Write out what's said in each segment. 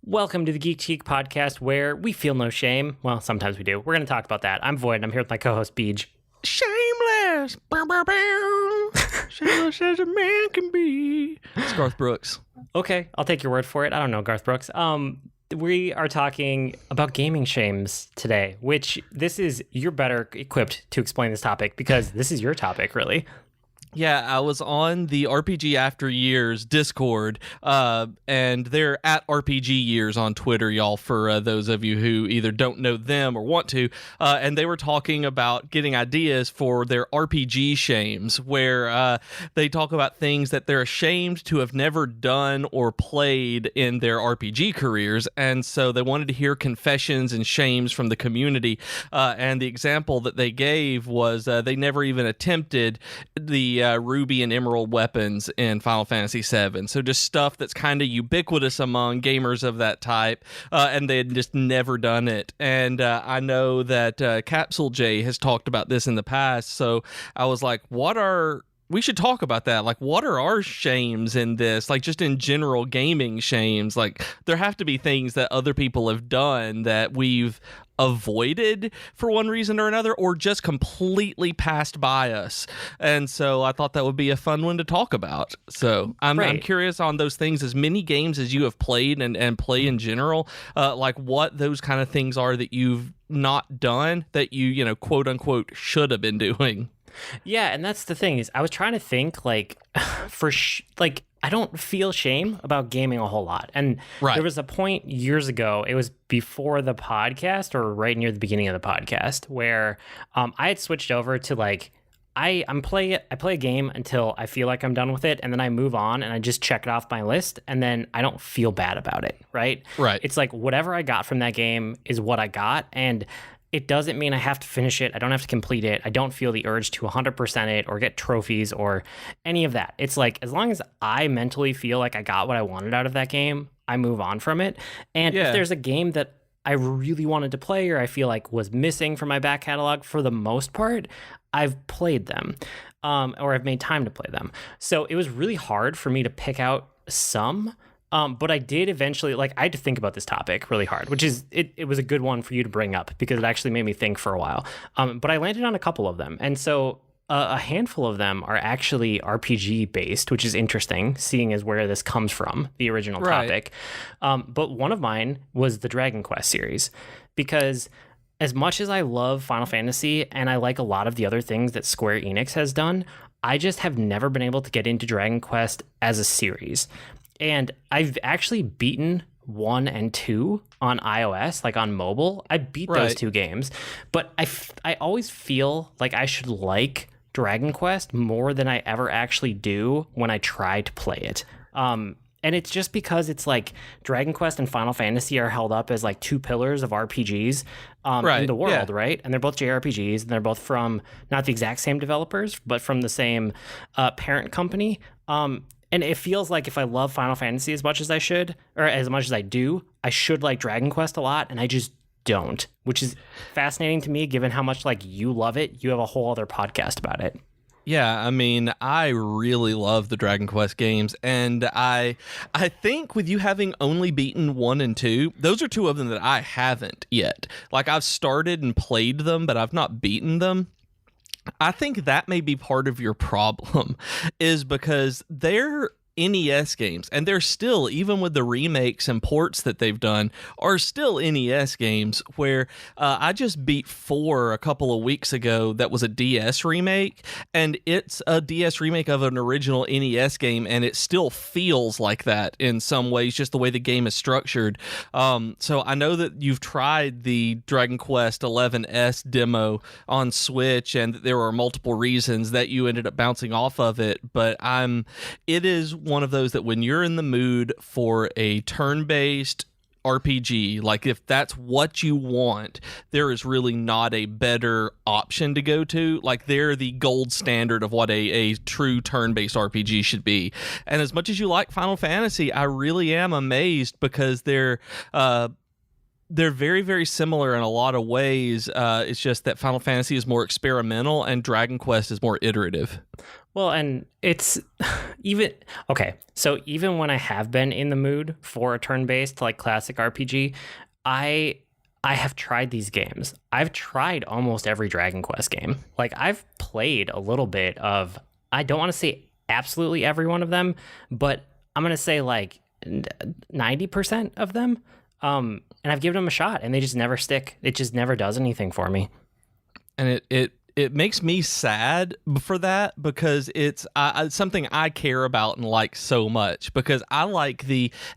Welcome to the Geekery podcast, where we feel no shame. Well, sometimes we do. We're going to talk about that. I'm Void, and I'm here with my co-host, Beej. Shameless. Bow, bow, bow. Shameless as a man can be. It's Garth Brooks. Okay, I'll take your word for it. I don't know Garth Brooks. We are talking about gaming shames today, which you're better equipped to explain this topic because this is your topic, really. Yeah, I was on the RPG After Years Discord, and they're at RPG Years on Twitter, y'all, for those of you who either don't know them or want to, and they were talking about getting ideas for their RPG shames, where they talk about things that they're ashamed to have never done or played in their RPG careers, and so they wanted to hear confessions and shames from the community, and the example that they gave was they never even attempted the ruby and emerald weapons in Final Fantasy VII. So just stuff that's kind of ubiquitous among gamers of that type, and they had just never done it. And I know that Capsule J has talked about this in the past, so I was like, we should talk about that. Like, what are our shames in this? Like, just in general gaming shames. Like, there have to be things that other people have done that we've avoided for one reason or another, or just completely passed by us. And so I thought that would be a fun one to talk about. So I'm curious on those things, as many games as you have played and play in general, like what those kind of things are that you've not done that you quote unquote should have been doing. Yeah, and that's the thing is I was trying to think like I don't feel shame about gaming a whole lot. And there was a point years ago, it was before the podcast or right near the beginning of the podcast, where I had switched over to like I play a game until I feel like I'm done with it, and then I move on and I just check it off my list, and then I don't feel bad about it, right? It's like whatever I got from that game is what I got, and it doesn't mean I have to finish it. I don't have to complete it. I don't feel the urge to 100% it or get trophies or any of that. It's like, as long as I mentally feel like I got what I wanted out of that game, I move on from it. And if there's a game that I really wanted to play or I feel like was missing from my back catalog, for the most part, I've played them, or I've made time to play them. So it was really hard for me to pick out some. But I did eventually, I had to think about this topic really hard, which is, it was a good one for you to bring up because it actually made me think for a while. But I landed on a couple of them. And so a handful of them are actually RPG based, which is interesting, seeing as where this comes from, the original topic. But one of mine was the Dragon Quest series, because as much as I love Final Fantasy and I like a lot of the other things that Square Enix has done, I just have never been able to get into Dragon Quest as a series. And I've actually beaten 1 and 2 on iOS, like on mobile. I beat those two games, but I always feel like I should like Dragon Quest more than I ever actually do when I try to play it. And it's just because it's like Dragon Quest and Final Fantasy are held up as like two pillars of RPGs in the world, right? And they're both JRPGs, and they're both from not the exact same developers, but from the same parent company. And it feels like if I love Final Fantasy as much as I should, or as much as I do, I should like Dragon Quest a lot, and I just don't, which is fascinating to me given how much like you love it. You have a whole other podcast about it. Yeah, I mean, I really love the Dragon Quest games, and I think with you having only beaten 1 and 2, those are two of them that I haven't yet. Like, I've started and played them, but I've not beaten them. I think that may be part of your problem, is because they're NES games, and they're still, even with the remakes and ports that they've done, are still NES games, where I just beat 4 a couple of weeks ago that was a DS remake, and it's a DS remake of an original NES game, and it still feels like that in some ways, just the way the game is structured. So I know that you've tried the Dragon Quest XI demo on Switch, and there are multiple reasons that you ended up bouncing off of it, but it is one of those that when you're in the mood for a turn-based RPG, like if that's what you want, there is really not a better option to go to. Like, they're the gold standard of what a true turn-based RPG should be. And as much as you like Final Fantasy, I really am amazed because they're they're very, very similar in a lot of ways. It's just that Final Fantasy is more experimental and Dragon Quest is more iterative. Well, and it's even okay. So even when I have been in the mood for a turn-based like classic RPG, I have tried these games. I've tried almost every Dragon Quest game. Like I've played a little bit of, I don't want to say absolutely every one of them, but I'm going to say like 90% of them. And I've given them a shot and they just never stick. It just never does anything for me. And it makes me sad for that, because it's something I care about and like so much, because I like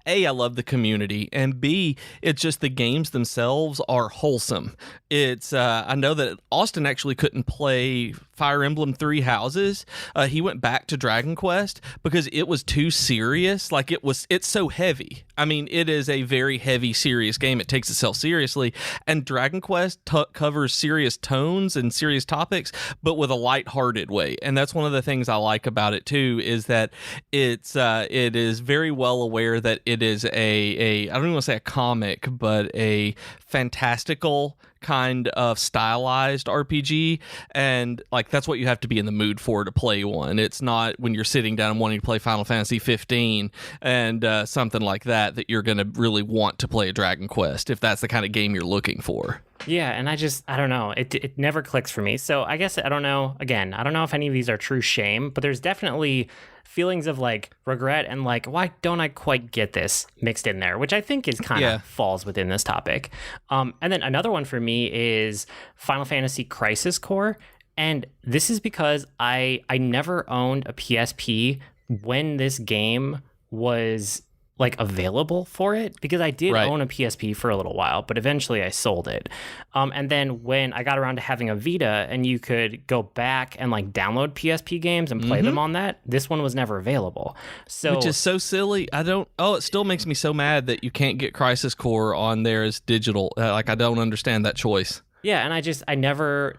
I love the community, and B, it's just the games themselves are wholesome. It's I know that Austin actually couldn't play Fire Emblem Three Houses. He went back to Dragon Quest because it was too serious. Like it's so heavy. I mean, it is a very heavy, serious game. It takes itself seriously, and Dragon Quest covers serious tones and serious topics, but with a lighthearted way. And that's one of the things I like about it too, is that it is very well aware that it is I don't even want to say a comic, but a fantastical kind of stylized RPG, and like that's what you have to be in the mood for to play one. It's not when you're sitting down and wanting to play Final Fantasy 15 and something like that you're going to really want to play a Dragon Quest, if that's the kind of game you're looking for. Yeah, and I don't know. It never clicks for me. So I guess I don't know. Again, I don't know if any of these are true shame, but there's definitely feelings of like regret and like, why don't I quite get this mixed in there, which I think is kind of falls within this topic. And then another one for me is Final Fantasy Crisis Core. And this is because I never owned a PSP when this game was like available for it, because I did own a PSP for a little while, but eventually I sold it. And then when I got around to having a Vita and you could go back and like download PSP games and play them on that, this one was never available. So, which is so silly. It still makes me so mad that you can't get Crisis Core on there as digital. Like I don't understand that choice. Yeah, and I never,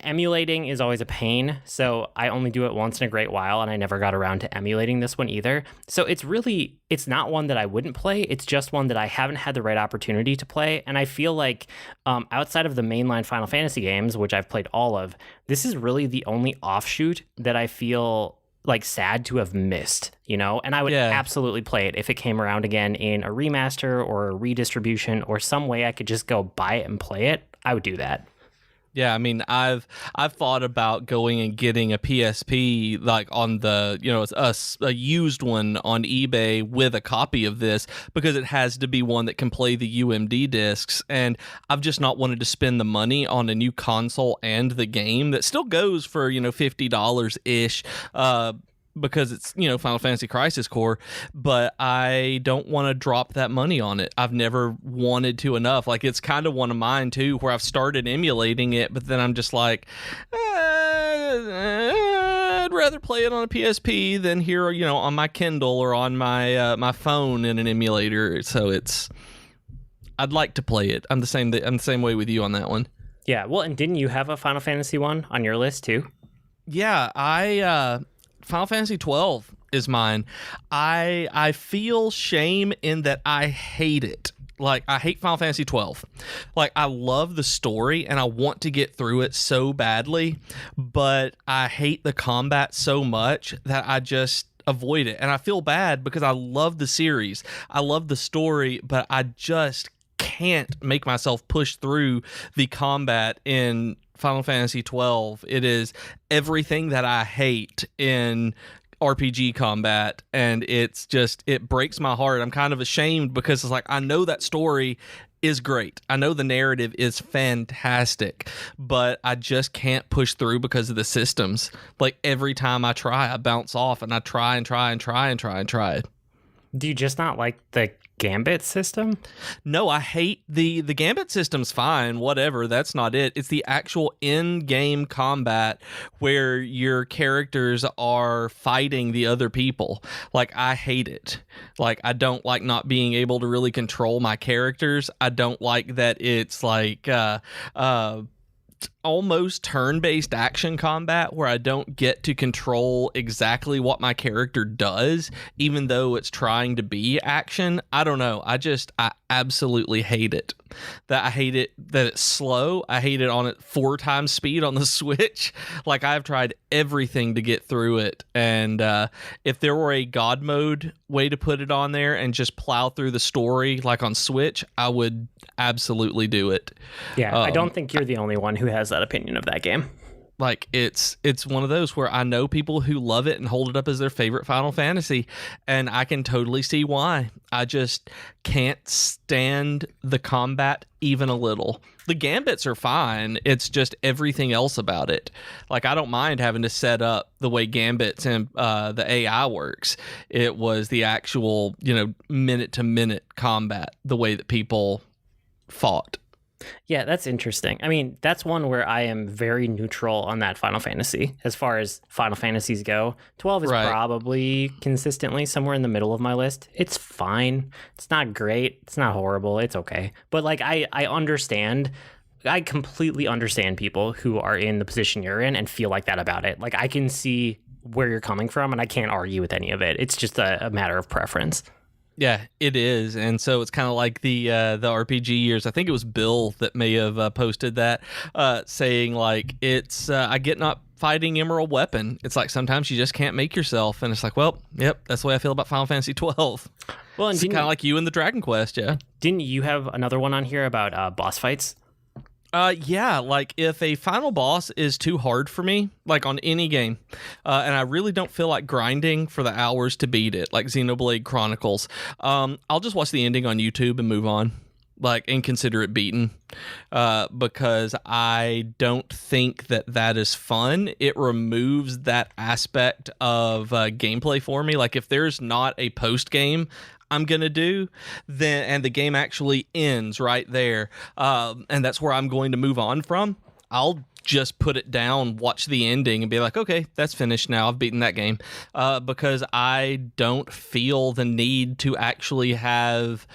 emulating is always a pain, so I only do it once in a great while, and I never got around to emulating this one either. So it's not one that I wouldn't play, it's just one that I haven't had the right opportunity to play, and I feel like outside of the mainline Final Fantasy games, which I've played all of, this is really the only offshoot that I feel like sad to have missed, and I would absolutely play it if it came around again in a remaster or a redistribution or some way I could just go buy it and play it. I would do that. Yeah, I mean, I've thought about going and getting a PSP, like on the, a used one on eBay with a copy of this, because it has to be one that can play the UMD discs, and I've just not wanted to spend the money on a new console and the game that still goes for, $50-ish, because it's, Final Fantasy Crisis Core, but I don't want to drop that money on it. I've never wanted to enough. Like, it's kind of one of mine, too, where I've started emulating it, but then I'm just like, I'd rather play it on a PSP than here, on my Kindle or on my my phone in an emulator. So I'd like to play it. I'm the same way with you on that one. Yeah, well, and didn't you have a Final Fantasy one on your list, too? Yeah, Final Fantasy 12 is mine. I feel shame in that I hate it. Like, I hate Final Fantasy 12. Like, I love the story and I want to get through it so badly, but I hate the combat so much that I just avoid it. And I feel bad because I love the series. I love the story, but I just can't make myself push through the combat in Final Fantasy 12. It is everything that I hate in RPG combat, and it breaks my heart. I'm kind of ashamed because it's like, I know that story is great. I know the narrative is fantastic, but I just can't push through because of the systems. Like, every time I try, I bounce off, and I try and try and try and try and try. Do you just not like the Gambit system? No, I hate the Gambit system's fine, whatever, that's not it. It's the actual in-game combat where your characters are fighting the other people. Like, I hate it. Like, I don't like not being able to really control my characters. I don't like that it's like almost turn-based action combat where I don't get to control exactly what my character does, even though it's trying to be action. I don't know. I absolutely hate it. I hate it that it's slow. I hate it on it 4 times speed on the Switch. Like, I've tried everything to get through it. And if there were a God mode way to put it on there and just plow through the story like on Switch, I would absolutely do it. Yeah, I don't think you're the only one who has that opinion of that game. Like, it's one of those where I know people who love it and hold it up as their favorite Final Fantasy, and I can totally see why. I just can't stand the combat even a little. The gambits are fine. It's just everything else about it. Like, I don't mind having to set up the way gambits and the AI works. It was the actual, minute-to-minute combat, the way that people fought. Yeah, that's interesting. I mean, that's one where I am very neutral on that Final Fantasy. As far as Final Fantasies go, 12 is probably consistently somewhere in the middle of my list. It's fine. It's not great. It's not horrible. It's okay. But like, I understand. I completely understand people who are in the position you're in and feel like that about it. Like, I can see where you're coming from, and I can't argue with any of it. It's just a matter of preference. Yeah, it is. And so it's kind of like the RPG years. I think it was Bill that may have posted that, saying like, it's I get not fighting Emerald Weapon. It's like sometimes you just can't make yourself. And it's like, well, yep, that's the way I feel about Final Fantasy 12. Well, and it's kind of like you in the Dragon Quest, yeah. Didn't you have another one on here about boss fights? Yeah, like if a final boss is too hard for me, like on any game, and I really don't feel like grinding for the hours to beat it, like Xenoblade Chronicles, I'll just watch the ending on YouTube and move on, like, and consider it beaten, because I don't think that is fun. It removes that aspect of gameplay for me. Like, if there's not a post game I'm gonna do, then and the game actually ends right there, and that's where I'm going to move on from, I'll just put it down, watch the ending, and be like, okay, that's finished now. I've beaten that game, because I don't feel the need to actually have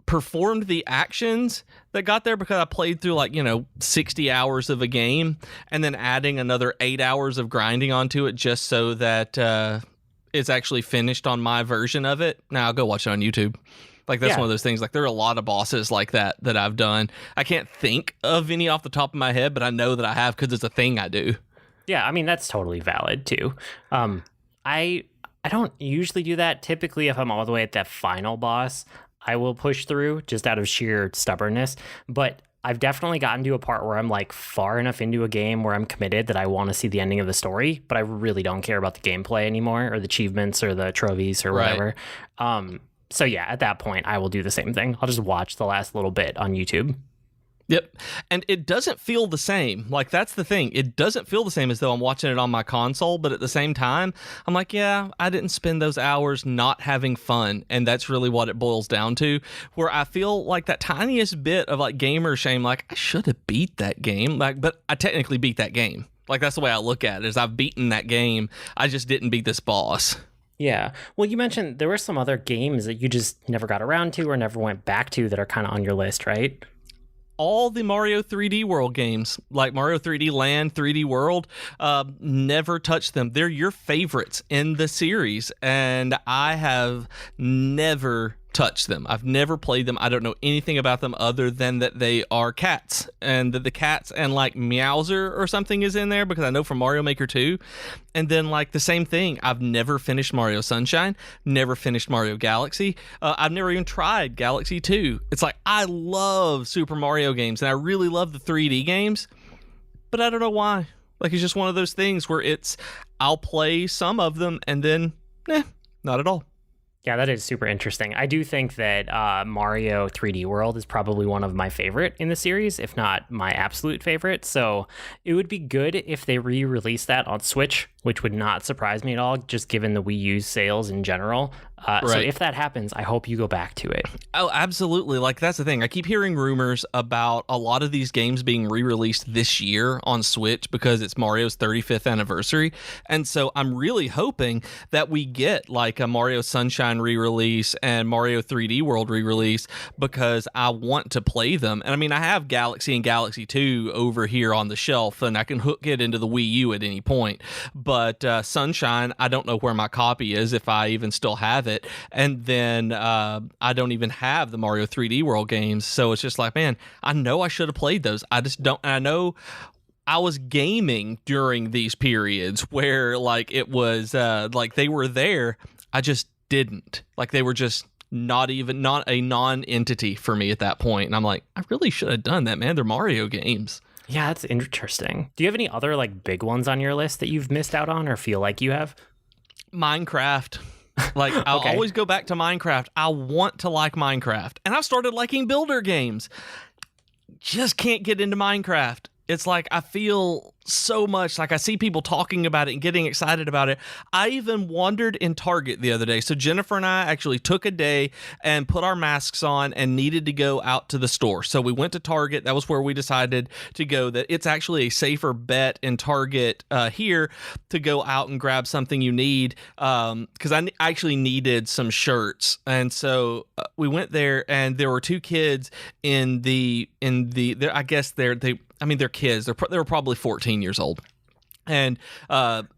performed the actions that got there, because I played through 60 hours of a game and then adding another 8 hours of grinding onto it just so that it's actually finished on my version of it. Now I'll go watch it on YouTube. Like, that's one of those things. Like, there are a lot of bosses like that I've done. I can't think of any off the top of my head, but I know that I have because it's a thing I do. Yeah, I mean, that's totally valid too. I don't usually do that. Typically, if I'm all the way at that final boss, I will push through just out of sheer stubbornness. But I've definitely gotten to a part where I'm like far enough into a game where I'm committed that I want to see the ending of the story, but I really don't care about the gameplay anymore, or the achievements or the trophies or whatever. So yeah, at that point, I will do the same thing. I'll just watch the last little bit on YouTube. Yep. And it doesn't feel the same. Like, that's the thing. It doesn't feel the same as though I'm watching it on my console, but at the same time, I'm like, yeah, I didn't spend those hours not having fun. And that's really what it boils down to, where I feel like that tiniest bit of like gamer shame, like, I should have beat that game. Like, but I technically beat that game. Like, that's the way I look at it, is I've beaten that game. I just didn't beat this boss. Yeah. Well, you mentioned there were some other games that you just never got around to or never went back to that are kind of on your list, right? All the Mario 3D World games, like Mario 3D Land, 3D World, never touched them. They're your favorites in the series, and I have never touched them. I've never played them. I don't know anything about them other than that they are cats, and that the cats and like Meowser or something is in there, because I know from Mario Maker 2. And then like the same thing, I've never finished Mario Sunshine, never finished Mario Galaxy. I've never even tried Galaxy 2. It's like, I love Super Mario games and I really love the 3D games, but I don't know why. Like, it's just one of those things where I'll play some of them and then, not at all. Yeah, that is super interesting. I do think that Mario 3D World is probably one of my favorite in the series, if not my absolute favorite. So it would be good if they re-release that on Switch which would not surprise me at all, just given the Wii U's sales in general. So if that happens, I hope you go back to it. Oh, absolutely. Like, that's the thing. I keep hearing rumors about a lot of these games being re-released this year on Switch because it's Mario's 35th anniversary. And so I'm really hoping that we get like a Mario Sunshine re-release and Mario 3D World re-release, because I want to play them. And I mean, I have Galaxy and Galaxy 2 over here on the shelf, and I can hook it into the Wii U at any point. But Sunshine, I don't know where my copy is, if I even still have it. And then I don't even have the Mario 3D World games. So it's just like, man, I know I should have played those. I just don't. And I know I was gaming during these periods where like it was like they were there. I just didn't. Like they were just not a non-entity for me at that point. And I'm like, I really should have done that, man. They're Mario games. Yeah, that's interesting. Do you have any other like big ones on your list that you've missed out on or feel like you have? Minecraft. Like, I'll always go back to Minecraft. I want to like Minecraft. And I've started liking builder games. Just can't get into Minecraft. It's like I feel so much like I see people talking about it and getting excited about it. I even wandered in Target the other day. So Jennifer and I actually took a day and put our masks on and needed to go out to the store. So we went to Target. That was where we decided to go. That it's actually a safer bet in Target here to go out and grab something you need, because I actually needed some shirts. And so we went there, and there were two kids in the I guess they're kids. They were probably 14 years old. And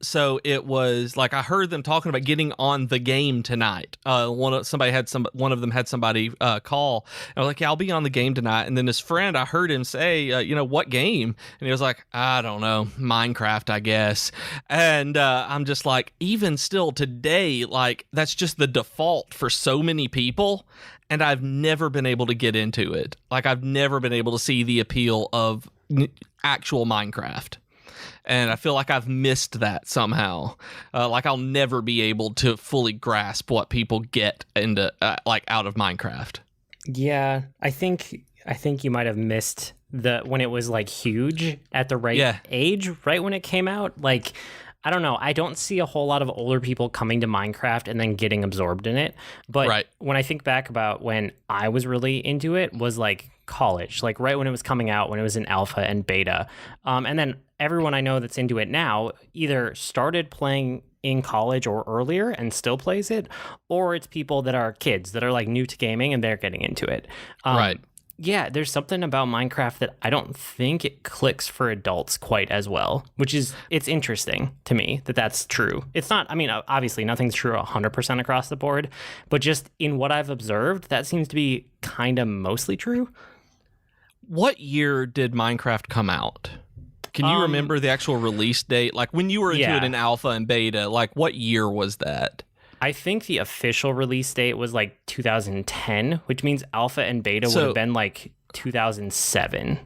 so it was like I heard them talking about getting on the game tonight. One of them had somebody call. And I was like, yeah, I'll be on the game tonight. And then his friend, I heard him say, what game? And he was like, I don't know, Minecraft, I guess. And I'm just like, even still today, like that's just the default for so many people. And I've never been able to get into it. Like I've never been able to see the appeal of actual Minecraft. And I feel like I've missed that somehow. Like I'll never be able to fully grasp what people get into out of Minecraft. Yeah, I think you might have missed when it was like huge at the right age, right when it came out. Like, I don't know. I don't see a whole lot of older people coming to Minecraft and then getting absorbed in it. But when I think back about when I was really into it was like college, like right when it was coming out, when it was in alpha and beta. And then everyone I know that's into it now either started playing in college or earlier and still plays it, or it's people that are kids that are like new to gaming and they're getting into it. Yeah, there's something about Minecraft that I don't think it clicks for adults quite as well, it's interesting to me that that's true. It's not, I mean, obviously nothing's true 100% across the board, but just in what I've observed, that seems to be kind of mostly true. What year did Minecraft come out? Can you remember the actual release date? Like when you were into it in alpha and beta, like what year was that? I think the official release date was like 2010, which means alpha and beta would have been like 2007.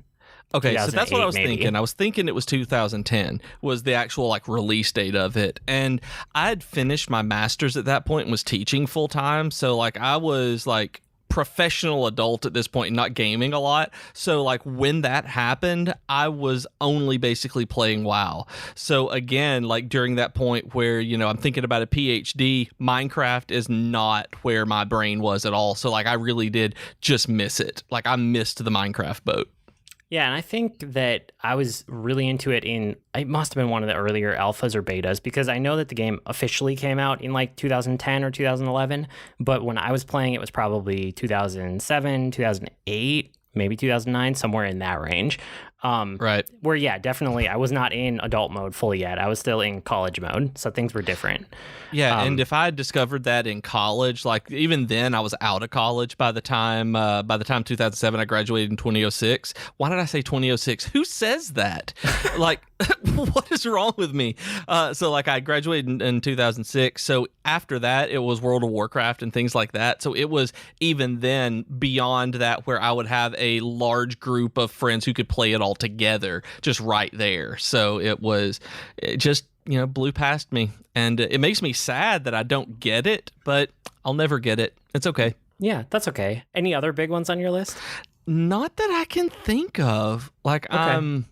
Okay, so that's what I was thinking. I was thinking it was 2010 was the actual like release date of it. And I had finished my master's at that point and was teaching full time. So like I was like professional adult at this point and not gaming a lot. So like when that happened, I was only basically playing WoW. So again, like during that point where, I'm thinking about a PhD, Minecraft is not where my brain was at all. So like I really did just miss it. Like I missed the Minecraft boat. Yeah, and I think that I was really into it it must have been one of the earlier alphas or betas, because I know that the game officially came out in like 2010 or 2011, but when I was playing it was probably 2007, 2008, maybe 2009, somewhere in that range. Where, definitely I was not in adult mode fully yet. I was still in college mode, so things were different. Yeah, and if I had discovered that in college, like even then I was out of college by the time 2007, I graduated in 2006. Why did I say 2006? Who says that? Like, what is wrong with me? So like I graduated in 2006. So after that, it was World of Warcraft and things like that. So it was even then beyond that where I would have a large group of friends who could play it all together just right there. So it just blew past me, and it makes me sad that I don't get it, but I'll never get it. It's okay. Yeah, that's okay. Any other big ones on your list? Not that I can think of. Like, okay.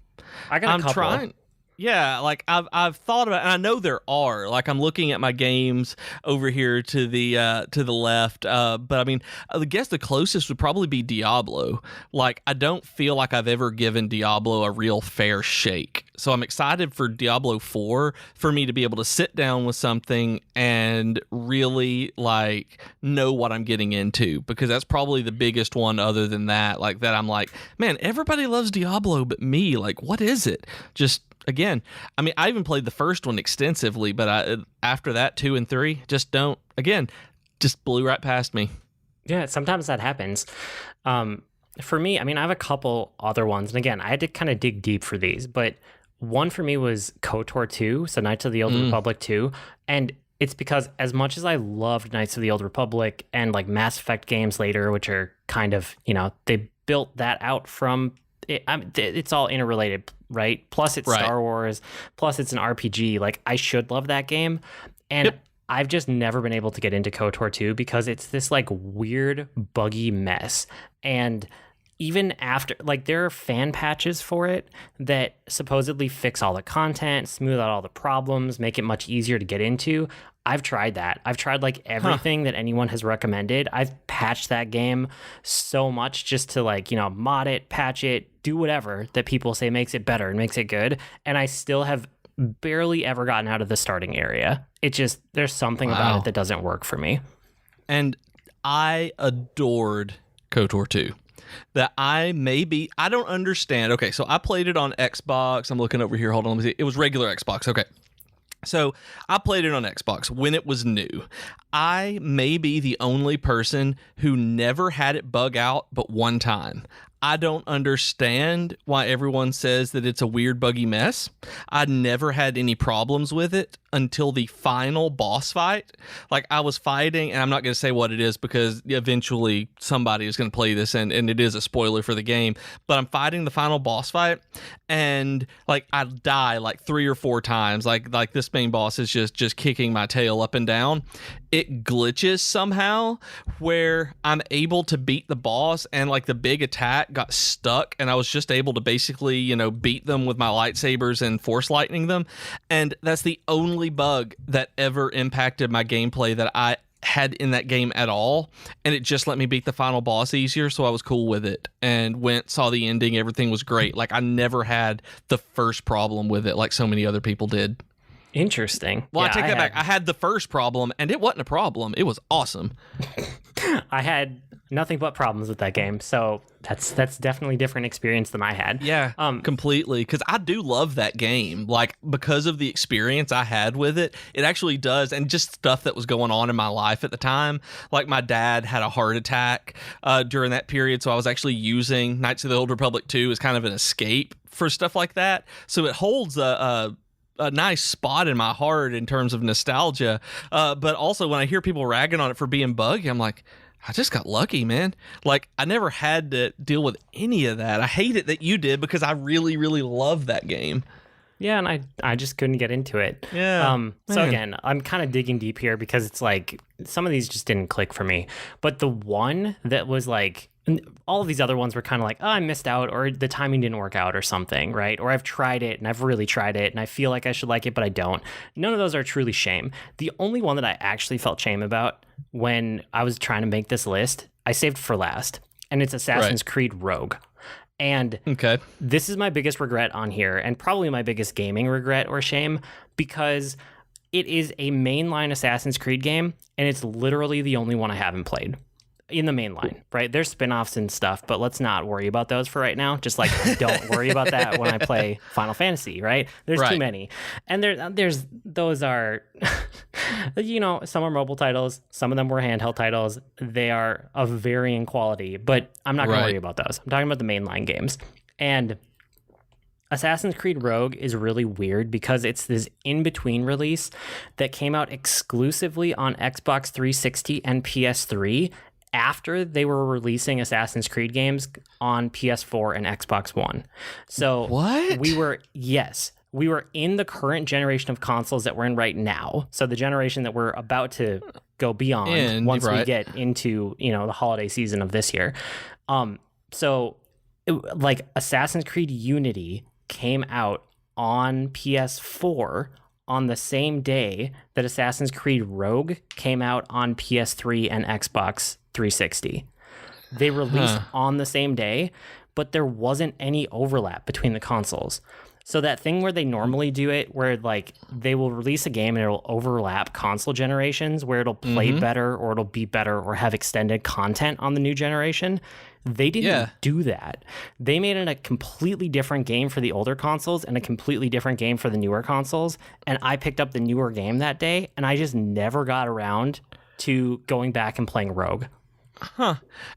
I got a couple. Yeah, like I've thought about, and I know there are. Like I'm looking at my games over here to the left, but I mean, I guess the closest would probably be Diablo. Like I don't feel like I've ever given Diablo a real fair shake. So I'm excited for Diablo 4 for me to be able to sit down with something and really like know what I'm getting into, because that's probably the biggest one other than that. Like that I'm like, man, everybody loves Diablo but me. Like what is it? Just again, I mean, I even played the first one extensively, but after that, 2 and 3 just don't. Again, just blew right past me. Yeah, sometimes that happens. For me, I mean, I have a couple other ones, and again, I had to kind of dig deep for these, but one for me was KOTOR 2, so Knights of the Old Republic 2, and it's because as much as I loved Knights of the Old Republic and like Mass Effect games later, which are kind of, they built that out from it's all interrelated, right? Plus it's Star Wars, plus it's an RPG. Like I should love that game. And I've just never been able to get into KOTOR 2 because it's this like weird, buggy mess. And even after, like there are fan patches for it that supposedly fix all the content, smooth out all the problems, make it much easier to get into. I've tried that. I've tried like everything that anyone has recommended. I've patched that game so much just to like, mod it, patch it, do whatever that people say makes it better and makes it good. And I still have barely ever gotten out of the starting area. It just, there's something about it that doesn't work for me. And I adored KOTOR 2. That I don't understand. Okay, so I played it on Xbox. I'm looking over here. Hold on, let me see. It was regular Xbox. Okay. So I played it on Xbox when it was new. I may be the only person who never had it bug out but one time. I don't understand why everyone says that it's a weird, buggy mess. I never had any problems with it until the final boss fight. Like, I was fighting, and I'm not going to say what it is because eventually somebody is going to play this, and it is a spoiler for the game. But I'm fighting the final boss fight, and, like, I die, like, 3 or 4 times. Like this main boss is just kicking my tail up and down. It glitches somehow where I'm able to beat the boss, and, like, the big attack got stuck, and I was just able to basically, beat them with my lightsabers and force lightning them. And that's the only bug that ever impacted my gameplay that I had in that game at all. And it just let me beat the final boss easier, so I was cool with it and saw the ending. Everything was great. Like, I never had the first problem with it like so many other people did. Interesting. Well, yeah, I take that back. I had the first problem, and it wasn't a problem. It was awesome. I had nothing but problems with that game, so that's definitely a different experience than I had. Yeah, completely, because I do love that game. Like, because of the experience I had with it, it actually does, and just stuff that was going on in my life at the time. Like, my dad had a heart attack during that period, so I was actually using Knights of the Old Republic 2 as kind of an escape for stuff like that. So it holds a nice spot in my heart in terms of nostalgia. But also when I hear people ragging on it for being buggy, I'm like, I just got lucky, man. Like, I never had to deal with any of that. I hate it that you did because I really, really love that game. Yeah, and I just couldn't get into it. Yeah. So again, I'm kind of digging deep here because it's like some of these just didn't click for me. But the one that was like, all of these other ones were kind of like, oh, I missed out, or the timing didn't work out or something, right? Or I've tried it and I've really tried it and I feel like I should like it, but I don't. None of those are truly shame. The only one that I actually felt shame about when I was trying to make this list, I saved for last, and it's Assassin's Creed Rogue. And this is my biggest regret on here, and probably my biggest gaming regret or shame, because it is a mainline Assassin's Creed game, and it's literally the only one I haven't played in the main line, right? There's spin-offs and stuff, but let's not worry about those for right now. Just like, don't worry about that when I play Final Fantasy, right? There's too many. And those are, some are mobile titles, some of them were handheld titles. They are of varying quality, but I'm not going to worry about those. I'm talking about the mainline games. And Assassin's Creed Rogue is really weird because it's this in-between release that came out exclusively on Xbox 360 and PS3 after they were releasing Assassin's Creed games on PS4 and Xbox One. So what? We were in the current generation of consoles that we're in right now. So the generation that we're about to go beyond once we get into, the holiday season of this year. Assassin's Creed Unity came out on PS4 on the same day that Assassin's Creed Rogue came out on PS3 and Xbox 360. They released on the same day, but there wasn't any overlap between the consoles. So that thing where they normally do it, where like they will release a game and it'll overlap console generations, where it'll play better or it'll be better or have extended content on the new generation, they didn't do that. They made it a completely different game for the older consoles and a completely different game for the newer consoles. And I picked up the newer game that day, and I just never got around to going back and playing Rogue.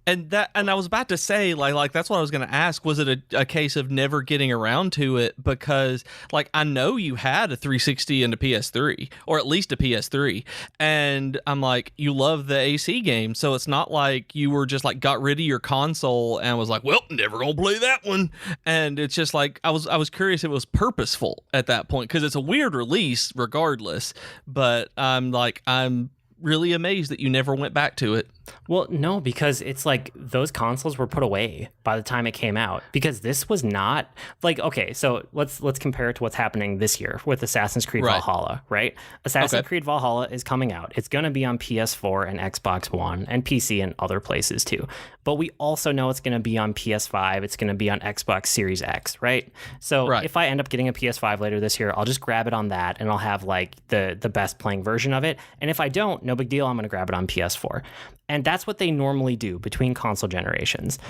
And I was about to say, like that's what I was going to ask. Was it a case of never getting around to it? Because like I know you had a 360 and a PS3, or at least a PS3, and I'm like, you love the AC game, so it's not like you were just like got rid of your console and was like, well, never gonna play that one. And it's just like I was curious if it was purposeful at that point, because it's a weird release regardless. But I'm really amazed that you never went back to it. Well, no, because it's like those consoles were put away by the time it came out, because this was not like, okay, so let's compare it to what's happening this year with Assassin's Creed Valhalla, right? Assassin's Creed Valhalla is coming out. It's going to be on PS4 and Xbox One and PC and other places too. But we also know it's going to be on PS5. It's going to be on Xbox Series X, right? So if I end up getting a PS5 later this year, I'll just grab it on that and I'll have like the best playing version of it. And if I don't, no big deal. I'm going to grab it on PS4. And that's what they normally do between console generations.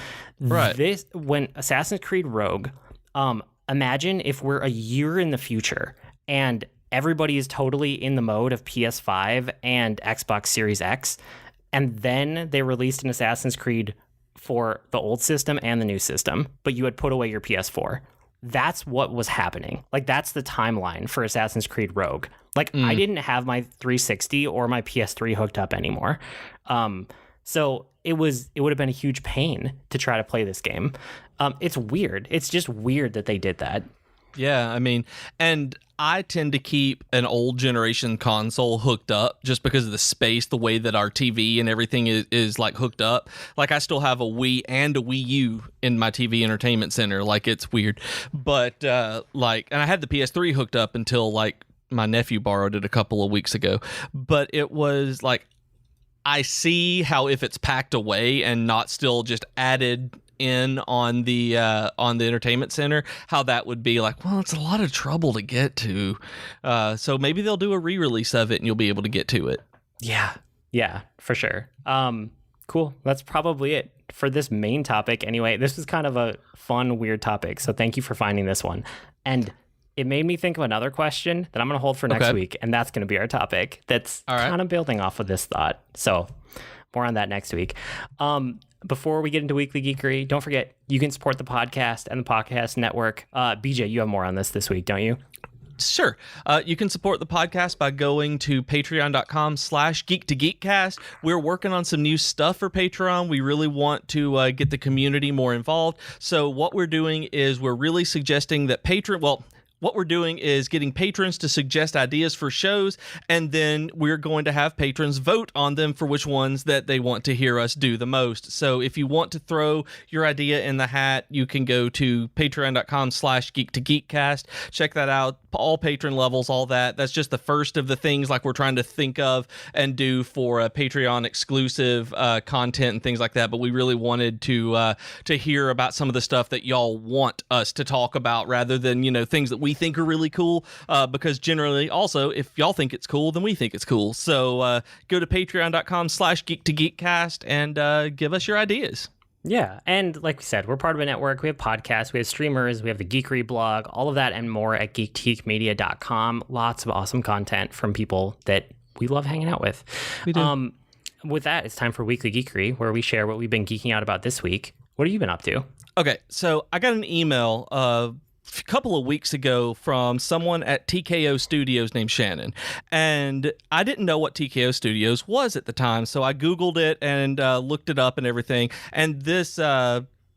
Right. When Assassin's Creed Rogue, imagine if we're a year in the future and everybody is totally in the mode of PS5 and Xbox Series X, and then they released an Assassin's Creed for the old system and the new system, but you had put away your PS4. That's what was happening. Like, that's the timeline for Assassin's Creed Rogue. Like, I didn't have my 360 or my PS3 hooked up anymore. So it would have been a huge pain to try to play this game. It's weird. It's just weird that they did that. Yeah, I mean, and I tend to keep an old generation console hooked up just because of the space, the way that our TV and everything is like hooked up. Like, I still have a Wii and a Wii U in my TV entertainment center. Like, it's weird. But and I had the PS3 hooked up until like my nephew borrowed it a couple of weeks ago. But it was like, I see how if it's packed away and not still just added in on the entertainment center, how that would be like, well, it's a lot of trouble to get to. So maybe they'll do a re-release of it and you'll be able to get to it. Yeah, for sure. Cool. That's probably it for this main topic. Anyway, this was kind of a fun, weird topic. So thank you for finding this one. And it made me think of another question that I'm going to hold for next week, and that's going to be our topic. That's kind of building off of this thought. So more on that next week. Before we get into Weekly Geekery, don't forget, you can support the podcast and the podcast network. BJ, you have more on this week, don't you? Sure. You can support the podcast by going to patreon.com/geek2geekcast. We're working on some new stuff for Patreon. We really want to get the community more involved. So what we're doing is we're really suggesting that what we're doing is getting patrons to suggest ideas for shows, and then we're going to have patrons vote on them for which ones that they want to hear us do the most. So if you want to throw your idea in the hat, you can go to patreon.com/geek2geekcast. Check that out. All patron levels, all that. That's just the first of the things like we're trying to think of and do for Patreon exclusive content and things like that. But we really wanted to hear about some of the stuff that y'all want us to talk about, rather than, things that we think are really cool. Because generally, also, if y'all think it's cool, then we think it's cool. So go to patreon.com/geek2geekcast and give us your ideas. Yeah, and like we said, we're part of a network. We have podcasts, we have streamers, we have the Geekery blog, all of that and more at geekteakmedia.com. Lots of awesome content from people that we love hanging out with. We do. With that, it's time for Weekly Geekery, where we share what we've been geeking out about this week. What have you been up to? Okay, so I got an email a couple of weeks ago from someone at TKO Studios named Shannon, and I didn't know what TKO Studios was at the time, so I googled it and looked it up and everything. And this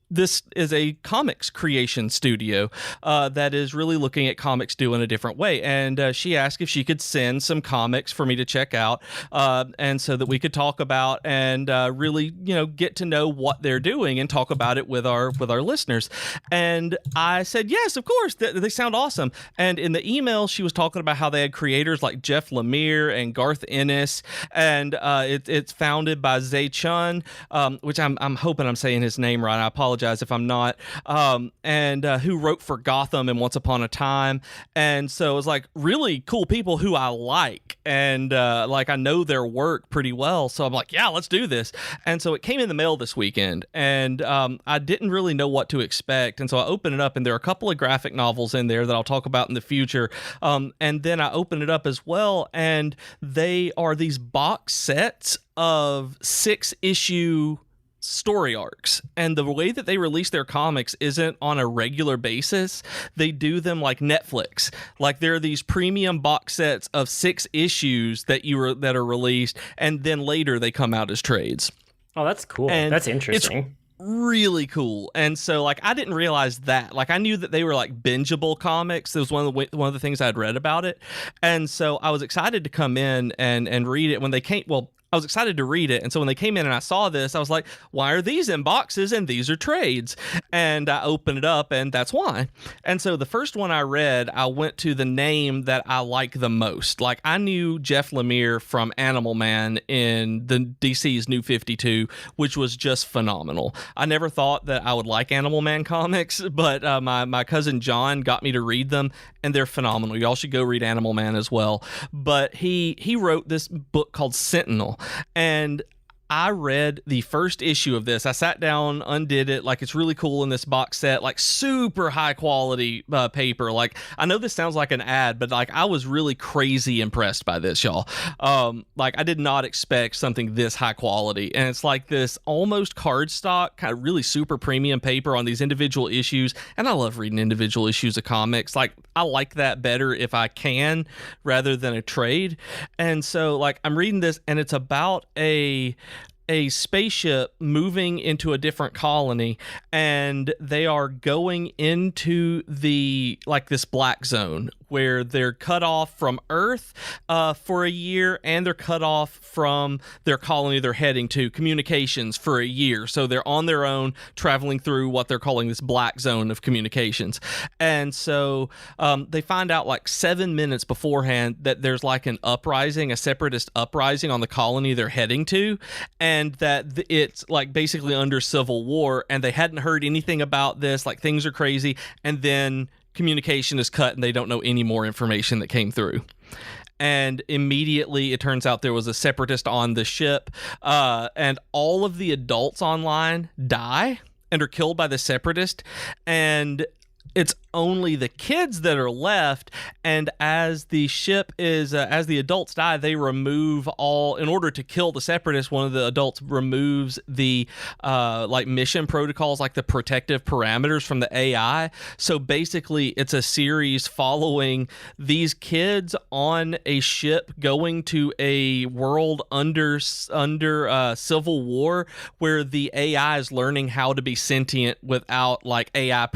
this is a comics creation studio that is really looking at comics do in a different way. And she asked if she could send some comics for me to check out, and so that we could talk about and really, get to know what they're doing and talk about it with our listeners. And I said, yes, of course, they sound awesome. And in the email, she was talking about how they had creators like Jeff Lemire and Garth Ennis, and it's founded by Zay Chun, which I'm hoping I'm saying his name right. I apologize if I'm not, and who wrote for Gotham and Once Upon a Time. And so it was like really cool people who I like, and I know their work pretty well. So I'm like, yeah, let's do this. And so it came in the mail this weekend, and I didn't really know what to expect. And so I opened it up, and there are a couple of graphic novels in there that I'll talk about in the future. And then I opened it up as well, and they are these box sets of 6-issue story arcs, and the way that they release their comics isn't on a regular basis. They do them like Netflix. Like there are these premium box sets of 6 issues that are released, and then later they come out as trades. Oh, that's cool. And that's interesting. Really cool. And so I didn't realize that. I knew that they were bingeable comics. That was one of the things I'd read about it. And so I was excited to come in and read it when they came. Well, I was excited to read it. And so when they came in and I saw this, I was like, why are these in boxes and these are trades? And I opened it up, and that's why. And so the first one I read, I went to the name that I like the most. I knew Jeff Lemire from Animal Man in the DC's New 52, which was just phenomenal. I never thought that I would like Animal Man comics, but my cousin John got me to read them, and they're phenomenal. Y'all should go read Animal Man as well. But he wrote this book called Sentinel, and I read the first issue of this. I sat down, undid it. It's really cool in this box set, super high quality paper. I know this sounds like an ad, but I was really crazy impressed by this, y'all. I did not expect something this high quality. And it's this almost cardstock, kind of really super premium paper on these individual issues. And I love reading individual issues of comics. I like that better if I can, rather than a trade. And so I'm reading this, and it's about a spaceship moving into a different colony, and they are going into the this black zone where they're cut off from Earth for a year, and they're cut off from their colony they're heading to, communications, for a year. So they're on their own, traveling through what they're calling this black zone of communications. And so they find out 7 minutes beforehand that there's an uprising, a separatist uprising on the colony they're heading to, and that it's basically under civil war, and they hadn't heard anything about this. Things are crazy, and then communication is cut, and they don't know any more information that came through. And immediately it turns out there was a separatist on the ship, and all of the adults online die and are killed by the separatist, and it's only the kids that are left. And as the ship is as the adults die, they remove all, in order to kill the separatists, one of the adults removes the mission protocols, the protective parameters from the AI. So basically it's a series following these kids on a ship going to a world under civil war, where the AI is learning how to be sentient without AI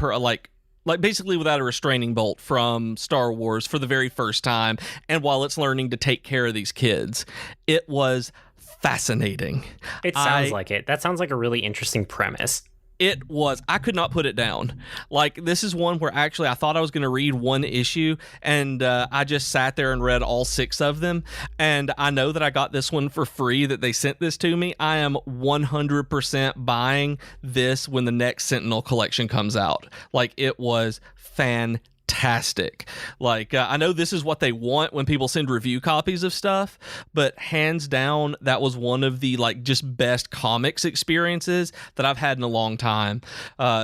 basically without a restraining bolt from Star Wars for the very first time, and while it's learning to take care of these kids. It was fascinating. It sounds like it. That sounds like a really interesting premise. It was. I could not put it down. This is one where actually I thought I was going to read one issue, and I just sat there and read all 6 of them. And I know that I got this one for free, that they sent this to me. I am 100% buying this when the next Sentinel collection comes out. It was fantastic. I know this is what they want when people send review copies of stuff, but hands down, that was one of the just best comics experiences that I've had in a long time.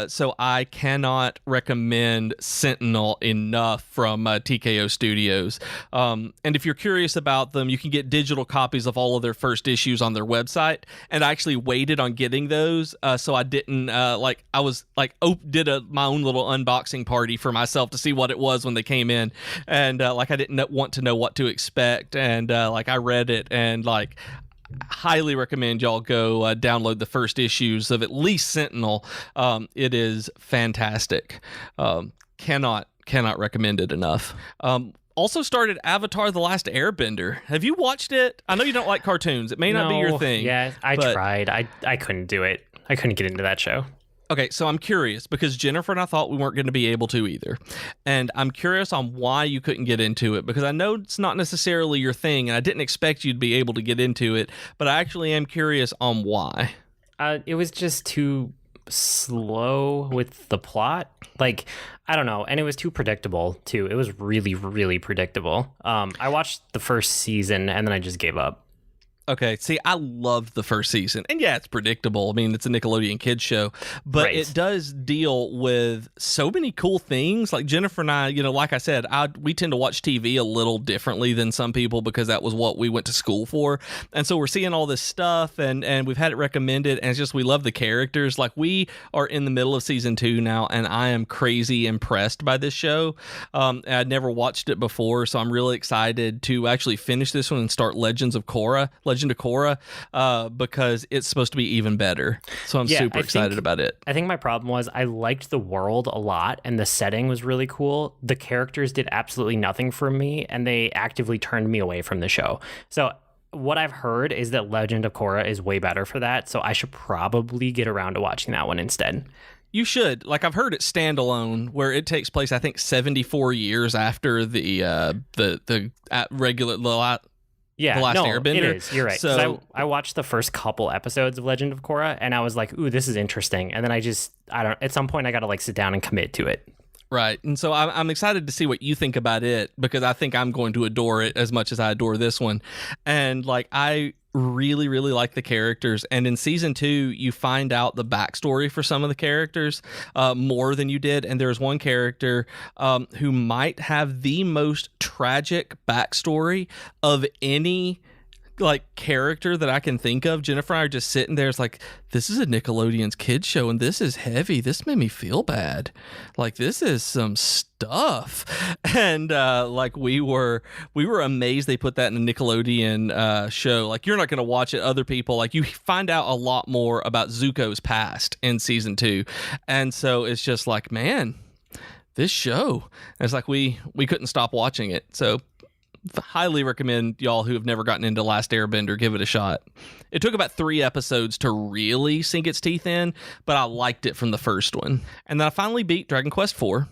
So I cannot recommend Sentinel enough from TKO Studios. And if you're curious about them, you can get digital copies of all of their first issues on their website. And I actually waited on getting those, so I didn't did my own little unboxing party for myself to see what it was when they came in, and I didn't want to know what to expect, and I read it, and highly recommend y'all go download the first issues of at least Sentinel. It is fantastic. Cannot recommend it enough. Also started Avatar: The Last Airbender. Have you watched it? I know you don't like cartoons. It may not be your thing. Yeah, I tried. I couldn't do it. I couldn't get into that show. Okay, so I'm curious because Jennifer and I thought we weren't going to be able to either. And I'm curious on why you couldn't get into it, because I know it's not necessarily your thing, and I didn't expect you'd be able to get into it, but I actually am curious on why. It was just too slow with the plot. Like, I don't know. And it was too predictable, too. It was really, really predictable. I watched the first season, and then I just gave up. Okay, see, I loved the first season. And yeah, it's predictable. I mean, it's a Nickelodeon kids show. But It does deal with so many cool things. Like Jennifer and I, like I said, we tend to watch TV a little differently than some people because that was what we went to school for. And so we're seeing all this stuff, and we've had it recommended, and it's just we love the characters. Like, we are in the middle of season 2 now, and I am crazy impressed by this show. I'd never watched it before, so I'm really excited to actually finish this one and start Legend of Korra, because it's supposed to be even better. So I'm super excited about it. I think my problem was I liked the world a lot and the setting was really cool. The characters did absolutely nothing for me, and they actively turned me away from the show. So what I've heard is that Legend of Korra is way better for that, so I should probably get around to watching that one instead. You should. Like, I've heard it standalone, where it takes place, I think, 74 years after the last Airbender. It is. You're right. So I watched the first couple episodes of Legend of Korra, and I was like, "Ooh, this is interesting." And then at some point, I got to sit down and commit to it. Right. And so I'm excited to see what you think about it, because I think I'm going to adore it as much as I adore this one. And I really, really like the characters. And in season 2, you find out the backstory for some of the characters more than you did. And there's one character who might have the most tragic backstory of any character that I can think of. Jennifer and I are just sitting there. It's like, this is a Nickelodeon's kids show, and this is heavy. This made me feel bad. This is some stuff. And we were amazed they put that in a Nickelodeon show. You're not going to watch it. Other people, you find out a lot more about Zuko's past in season 2, and so it's just man, this show. And it's we couldn't stop watching it. So highly recommend y'all who have never gotten into Last Airbender give it a shot. It took about 3 episodes to really sink its teeth in, but I liked it from the first one. And then I finally beat Dragon Quest IV.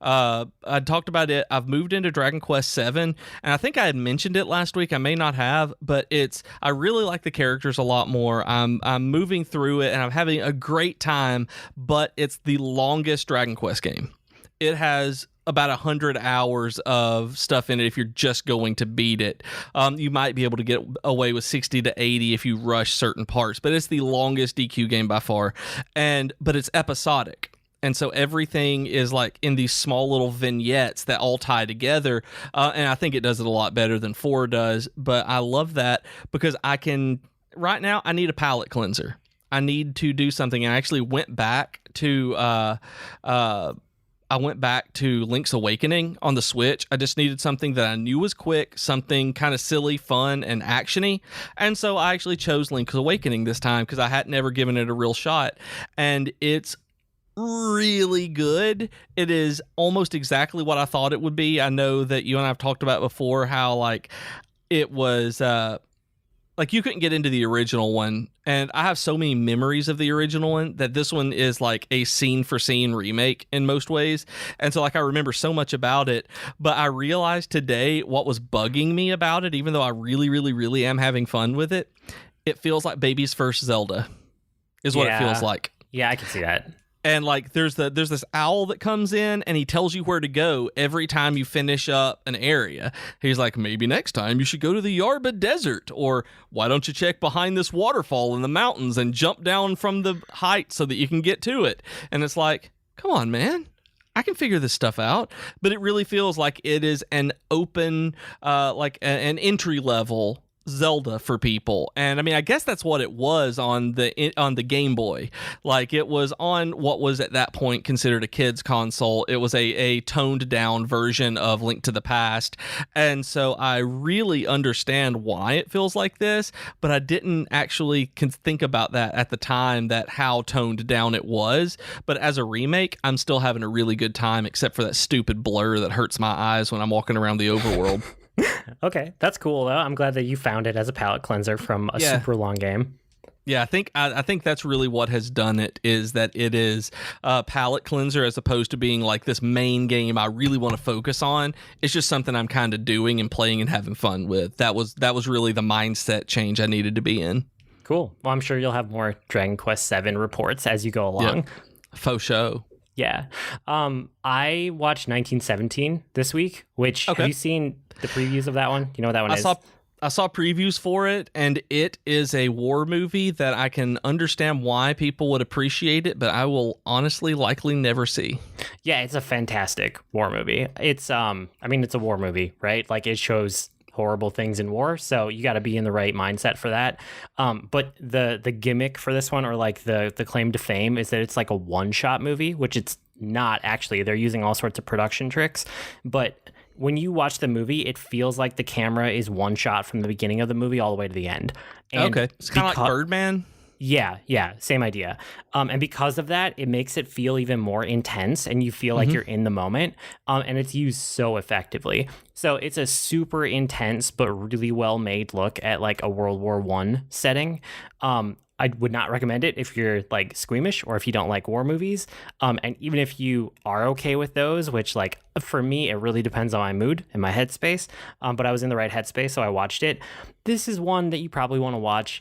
I talked about it. I've moved into Dragon Quest VII, and I think I had mentioned it last week. I may not have, but I really like the characters a lot more. I'm moving through it, and I'm having a great time, but it's the longest Dragon Quest game. It has about 100 hours of stuff in it if you're just going to beat it. You might be able to get away with 60 to 80 if you rush certain parts, but it's the longest DQ game by far. But it's episodic. And so everything is in these small little vignettes that all tie together. And I think it does it a lot better than 4 does. But I love that because right now, I need a palate cleanser. I need to do something. I actually went back to Link's Awakening on the Switch. I just needed something that I knew was quick, something kind of silly, fun, and actiony. And so I actually chose Link's Awakening this time because I had never given it a real shot. And it's really good. It is almost exactly what I thought it would be. I know that you and I have talked about before how it was you couldn't get into the original one, and I have so many memories of the original one that this one is a scene for scene remake in most ways. And so I remember so much about it, but I realized today what was bugging me about it, even though I really, really, really am having fun with it. It feels like baby's first Zelda is what it feels like. Yeah, I can see that. And there's this owl that comes in and he tells you where to go every time you finish up an area. He's like, maybe next time you should go to the Yarba Desert, or why don't you check behind this waterfall in the mountains and jump down from the height so that you can get to it. And it's come on, man. I can figure this stuff out. But it really feels like it is an open, an entry level Zelda for people. And I mean, I guess that's what it was on the Game Boy. Like, it was on what was at that point considered a kid's console. It was a toned down version of Link to the Past. And so I really understand why it feels like this, but I didn't actually think about that at the time, that how toned down it was. But as a remake, I'm still having a really good time, except for that stupid blur that hurts my eyes when I'm walking around the overworld. Okay, that's cool though. I'm glad that you found it as a palate cleanser from a super long game. Yeah, I think that's really what has done it, is that it is a palate cleanser as opposed to being like this main game I really want to focus on. It's just something I'm kind of doing and playing and having fun with. That was really the mindset change I needed to be in. Cool. Well, I'm sure you'll have more Dragon Quest VII reports as you go along. Yep. Faux show. Yeah. I watched 1917 this week, which, have you seen the previews of that one? You know what that one is? I saw previews for it, and it is a war movie that I can understand why people would appreciate it, but I will honestly likely never see. Yeah, it's a fantastic war movie. It's it's a war movie, right? Like, it shows horrible things in war, so you got to be in the right mindset for that. But the gimmick for this one, or like the claim to fame, is that it's like a one-shot movie, which it's not actually. They're using all sorts of production tricks, but when you watch the movie, it feels like the camera is one shot from the beginning of the movie all the way to the end. And it's kind of like Birdman. Yeah, same idea. And because of that, it makes it feel even more intense, and you feel like you're in the moment. And it's used so effectively. So it's a super intense but really well made look at like a World War I setting. I would not recommend it if you're like squeamish or if you don't like war movies. And even if you are okay with those, which like for me, it really depends on my mood and my headspace. But I was in the right headspace, so I watched it. This is one that you probably want to watch,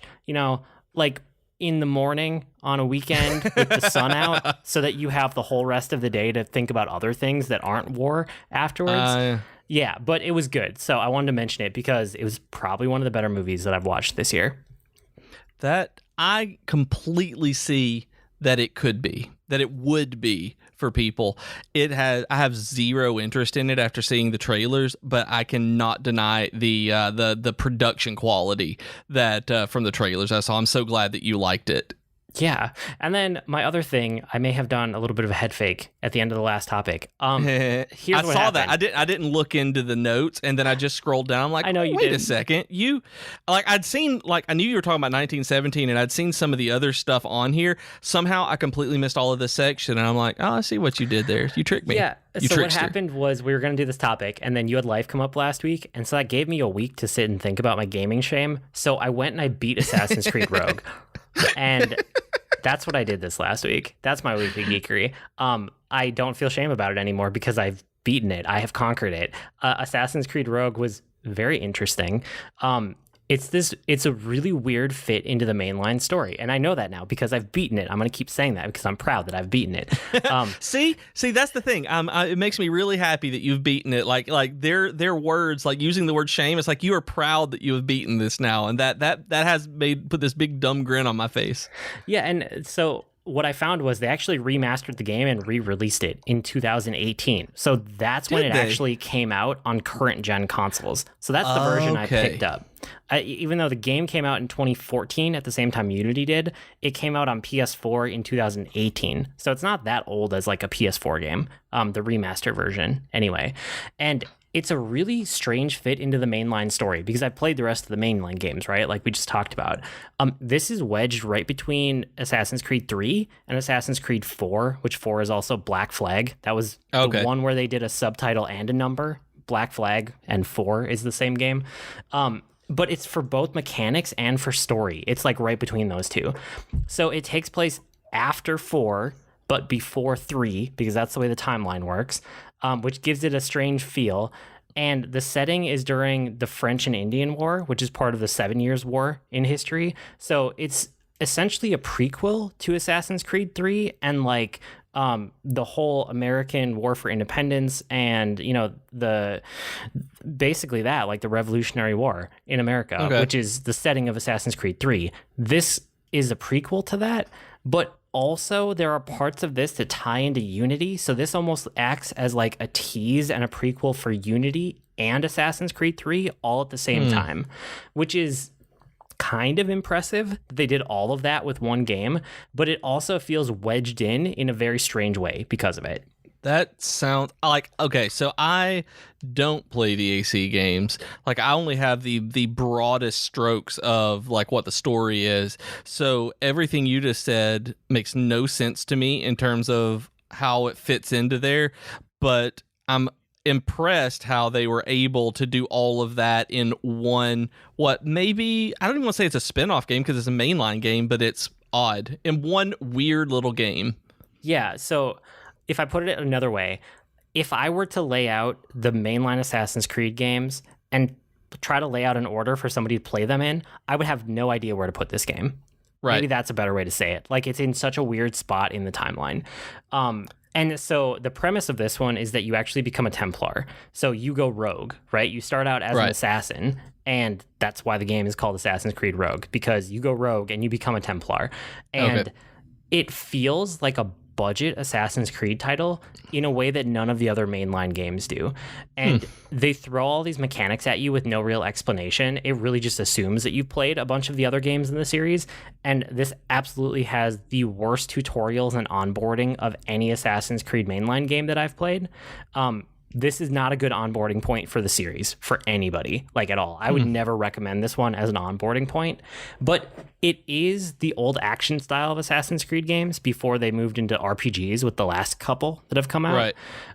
like in the morning on a weekend with the sun out, so that you have the whole rest of the day to think about other things that aren't war afterwards. Yeah, but it was good. So I wanted to mention it because it was probably one of the better movies that I've watched this year. That I completely see that it could be, that it would be for people. I have zero interest in it after seeing the trailers, but I cannot deny the production quality that from the trailers I saw. I'm so glad that you liked it. Yeah. And then my other thing, I may have done a little bit of a head fake at the end of the last topic. I saw that. I didn't look into the notes, and then I just scrolled down. I'm like, I know you wait a second. I knew you were talking about 1917, and I'd seen some of the other stuff on here. Somehow I completely missed all of this section, and I'm like, oh, I see what you did there. You tricked me. Yeah. So what happened was we were going to do this topic, and then you had life come up last week, and so that gave me a week to sit and think about my gaming shame. So I went and I beat Assassin's Creed Rogue. And that's what I did this last week. That's my weekly geekery. I don't feel shame about it anymore because I've beaten it. I have conquered it. Assassin's Creed Rogue was very interesting. It's a really weird fit into the mainline story. And I know that now because I've beaten it. I'm going to keep saying that because I'm proud that I've beaten it. See, that's the thing. It makes me really happy that you've beaten it. Like their words, like using the word shame, it's like you are proud that you have beaten this now. And that has put this big dumb grin on my face. Yeah. And so what I found was they actually remastered the game and re-released it in 2018. So that's when it actually came out on current gen consoles. So that's the version I picked up. Even though the game came out in 2014 at the same time Unity did, it came out on PS4 in 2018. So it's not that old as like a PS4 game, the remaster version anyway. And it's a really strange fit into the mainline story because I've played the rest of the mainline games, right? Like we just talked about. This is wedged right between Assassin's Creed 3 and Assassin's Creed 4, which 4 is also Black Flag. That was the one where they did a subtitle and a number. Black Flag and 4 is the same game. But it's for both mechanics and for story. It's like right between those two. So it takes place after 4, but before 3, because that's the way the timeline works. Which gives it a strange feel. And the setting is during the French and Indian War, which is part of the 7 Years' War in history. So it's essentially a prequel to Assassin's Creed 3 and like the whole American War for Independence and, basically that, like the Revolutionary War in America, which is the setting of Assassin's Creed 3. This is a prequel to that. But also there are parts of this that tie into Unity. So this almost acts as like a tease and a prequel for Unity and Assassin's Creed 3 all at the same time, which is kind of impressive. They did all of that with one game, but it also feels wedged in a very strange way because of it. That sounds like, okay, so I don't play the AC games. Like, I only have the broadest strokes of like what the story is. So everything you just said makes no sense to me in terms of how it fits into there, but I'm impressed how they were able to do all of that in one, what maybe, I don't even want to say it's a spin-off game because it's a mainline game, but it's odd, in one weird little game. Yeah, so if I put it another way, if I were to lay out the mainline Assassin's Creed games and try to lay out an order for somebody to play them in, I would have no idea where to put this game. Right. Maybe that's a better way to say it. Like, it's in such a weird spot in the timeline. And so the premise of this one is that you actually become a Templar. So you go rogue, right? You start out as an assassin, and that's why the game is called Assassin's Creed Rogue, because you go rogue and you become a Templar. And it feels like a budget Assassin's Creed title in a way that none of the other mainline games do. And they throw all these mechanics at you with no real explanation. It really just assumes that you've played a bunch of the other games in the series. And this absolutely has the worst tutorials and onboarding of any Assassin's Creed mainline game that I've played. This is not a good onboarding point for the series for anybody, like at all. I would never recommend this one as an onboarding point, but it is the old action style of Assassin's Creed games before they moved into RPGs with the last couple that have come out.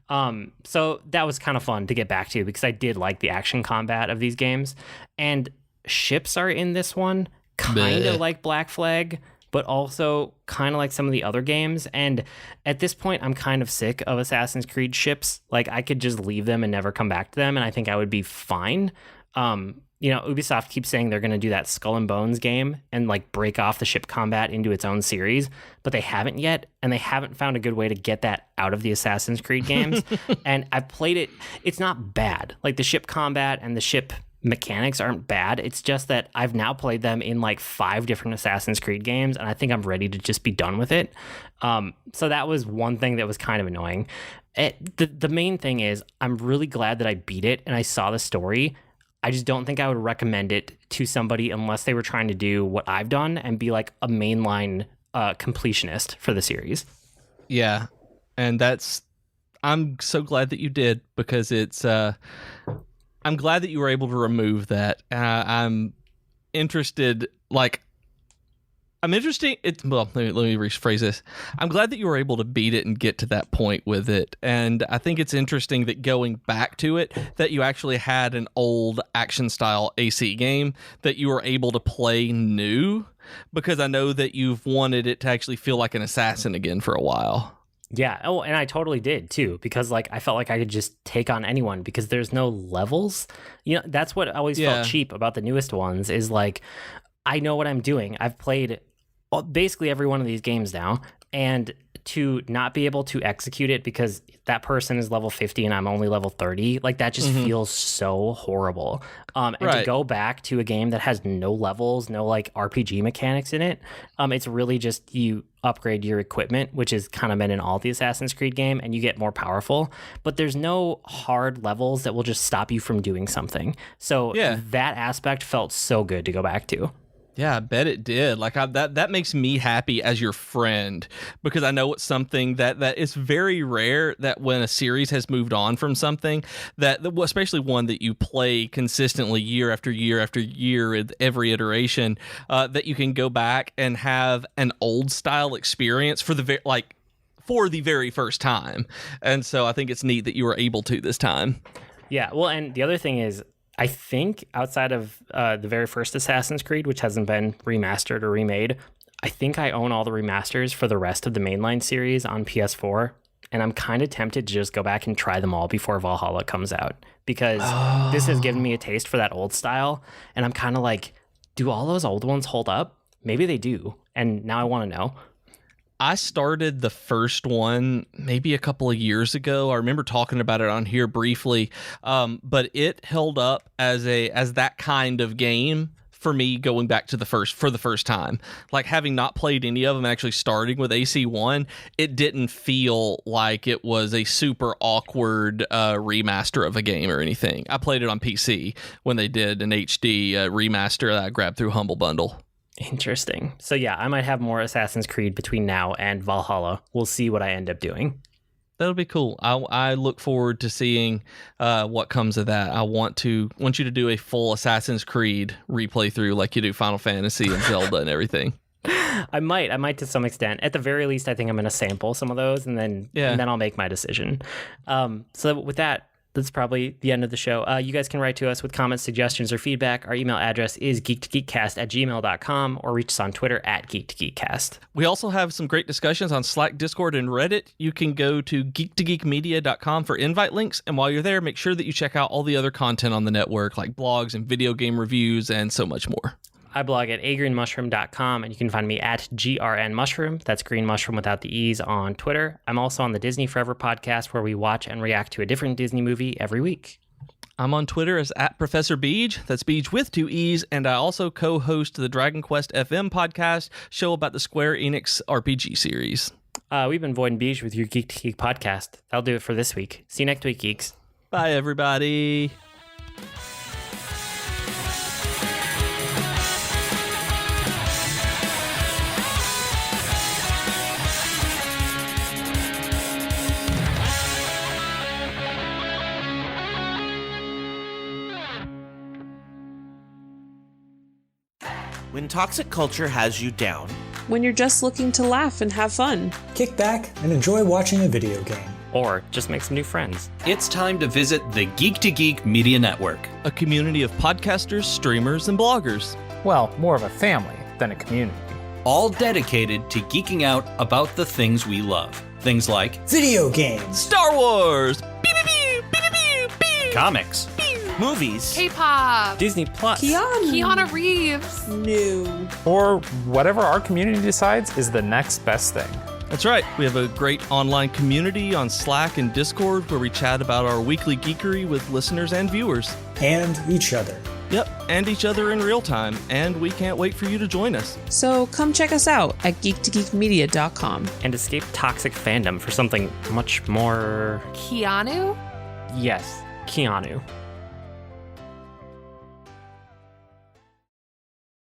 Right. So that was kind of fun to get back to because I did like the action combat of these games. And ships are in this one, kind of like Black Flag, but also kind of like some of the other games. And at this point, I'm kind of sick of Assassin's Creed ships. Like, I could just leave them and never come back to them, and I think I would be fine. Ubisoft keeps saying they're going to do that Skull and Bones game and like break off the ship combat into its own series, but they haven't yet, and they haven't found a good way to get that out of the Assassin's Creed games. And I've played it. It's not bad. Like, the ship combat and the ship mechanics aren't bad. It's just that I've now played them in like 5 different Assassin's Creed games, and I think I'm ready to just be done with it. So that was one thing that was kind of annoying. The main thing is I'm really glad that I beat it and I saw the story. I just don't think I would recommend it to somebody unless they were trying to do what I've done and be like a mainline completionist for the series. Yeah, and I'm so glad that you did, because it's I'm glad that you were able to remove that. I'm interested. Let me rephrase this. I'm glad that you were able to beat it and get to that point with it. And I think it's interesting that going back to it, that you actually had an old action style AC game that you were able to play new, because I know that you've wanted it to actually feel like an assassin again for a while. Yeah. Oh, and I totally did too, because like I felt like I could just take on anyone because there's no levels. You know, that's what always felt cheap about the newest ones is like, I know what I'm doing. I've played basically every one of these games now, and to not be able to execute it because that person is level 50 and I'm only level 30, like that just feels so horrible. And to go back to a game that has no levels, no like RPG mechanics in it, it's really just you upgrade your equipment, which is kind of meant in all the Assassin's Creed game, and you get more powerful, but there's no hard levels that will just stop you from doing something. So that aspect felt so good to go back to. Yeah, I bet it did. Like that makes me happy as your friend, because I know it's something that it's very rare that when a series has moved on from something, that especially one that you play consistently year after year after year with every iteration, that you can go back and have an old style experience for the very first time. And so I think it's neat that you were able to this time. Yeah, well, and the other thing is, I think outside of the very first Assassin's Creed, which hasn't been remastered or remade, I think I own all the remasters for the rest of the mainline series on PS4. And I'm kind of tempted to just go back and try them all before Valhalla comes out, because this has given me a taste for that old style. And I'm kind of like, do all those old ones hold up? Maybe they do. And now I want to know. I started the first one maybe a couple of years ago. I remember talking about it on here briefly, but it held up as that kind of game for me going back to the first time. Like, having not played any of them, actually starting with AC1, it didn't feel like it was a super awkward remaster of a game or anything. I played it on PC when they did an HD remaster that I grabbed through Humble Bundle. Interesting. So yeah, I might have more Assassin's Creed between now and Valhalla. We'll see what I end up doing. That'll be cool. I look forward to seeing what comes of that. I want you to do a full Assassin's Creed replay through like you do Final Fantasy and Zelda and everything. I might to some extent. At the very least, I think I'm going to sample some of those and then I'll make my decision. So with that, that's probably the end of the show. You guys can write to us with comments, suggestions, or feedback. Our email address is geek2geekcast@gmail.com, or reach us on Twitter @geek2geekcast. We also have some great discussions on Slack, Discord, and Reddit. You can go to geek2geekmedia.com for invite links, and while you're there, make sure that you check out all the other content on the network, like blogs and video game reviews and so much more. I blog at agreenmushroom.com, and you can find me at grnmushroom. That's green mushroom without the E's on Twitter. I'm also on the Disney Forever podcast, where we watch and react to a different Disney movie every week. I'm on Twitter as @Professor Beej. That's Beej with 2 E's, and I also co-host the Dragon Quest FM podcast, show about the Square Enix RPG series. We've been Void and Beej with your Geek to Geek podcast. That'll do it for this week. See you next week, geeks. Bye, everybody. When toxic culture has you down. When you're just looking to laugh and have fun. Kick back and enjoy watching a video game. Or just make some new friends. It's time to visit the Geek to Geek Media Network. A community of podcasters, streamers, and bloggers. Well, more of a family than a community. All dedicated to geeking out about the things we love. Things like video games, Star Wars, comics, Movies, K-pop, Disney Plus, Keanu Reeves, New, or whatever our community decides is the next best thing. That's right. We have a great online community on Slack and Discord where we chat about our weekly geekery with listeners and viewers. and each other. Yep, and each other in real time, and we can't wait for you to join us. So come check us out at geek2geekmedia.com. and escape toxic fandom for something much more... Keanu. Yes, Keanu.